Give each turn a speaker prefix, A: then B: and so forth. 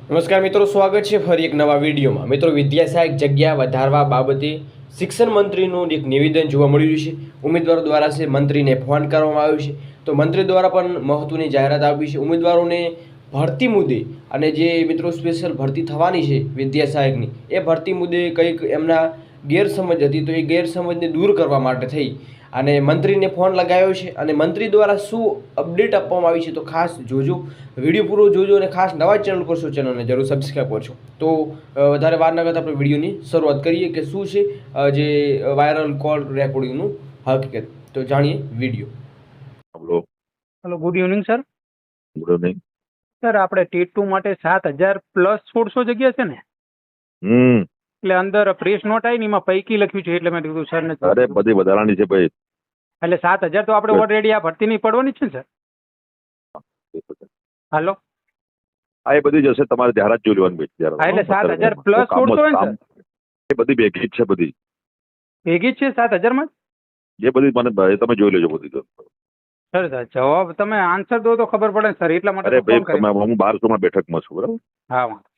A: નમસ્કાર મિત્રો, સ્વાગત છે ફરી એક નવા વિડીયોમાં। મિત્રો, વિદ્યાસહાયક જગ્યા વધારવા બાબતે શિક્ષણ મંત્રીનું એક નિવેદન જોવા મળ્યું છે। ઉમેદવારો દ્વારા છે મંત્રીને ફોન કરવામાં આવ્યો છે, તો મંત્રી દ્વારા પણ મહત્વની જાહેરાત આપી છે ઉમેદવારોને ભરતી મુદ્દે। અને જે મિત્રો સ્પેશિયલ ભરતી થવાની છે વિદ્યાસહાયકની, એ ભરતી મુદ્દે કંઈક એમના ગેરસમજ હતી, તો એ ગેરસમજને દૂર કરવા માટે થઈ અને મંત્રીને ફોન લગાવ્યો છે અને મંત્રી દ્વારા શું અપડેટ આપવામાં આવી છે તો ખાસ જોજો, વિડીયો પૂરો જોજો અને ખાસ નવા ચેનલ પર છો ચેનલને જરૂર સબસ્ક્રાઈબ કરજો। તો વધારે વાર ન કરતા આપણે વિડીયોની શરૂઆત કરીએ કે શું છે જે વાયરલ કોલ રેકોર્ડિંગનું હકીકત, તો જાણીએ video.
B: Hello
C: hello, good evening sir.
B: Good evening.
C: Sir, આપણે T2 માટે 7,000 પ્લસ 1600 જગ્યા છે ને, એટલે અંદર પ્રેસ નોટ આવી ને એમાં પૈકી લખ્યું છે, એટલે મેં કીધું સર ને।
B: અરે બધી વધારાની છે ભાઈ।
C: એટલે 7,000 તો આપણે ઓલરેડી આ ભરતી નહીં પડવાની છે ને સર? હાલો,
B: આ એ બધી જશે, તમારે જાહેરાત જોઈ લેવાની ભાઈ।
C: હા, એટલે 7,000 પ્લસ 1600 હોય ને સર?
B: એ બધી ભેગી જ છે, બધી
C: ભેગી જ છે 7,000 માં?
B: એ બધી મને તમે જોઈ લેજો બધી।
C: સર, જવાબ તમે આન્સર દો તો ખબર પડે ને સર, એટલા માટે
B: અરે
C: તો ફોન
B: ભાઈ
C: કર્યો।
B: હું 1200 માં બેઠકમાં છું, બરાબર?
C: હા, વાંધો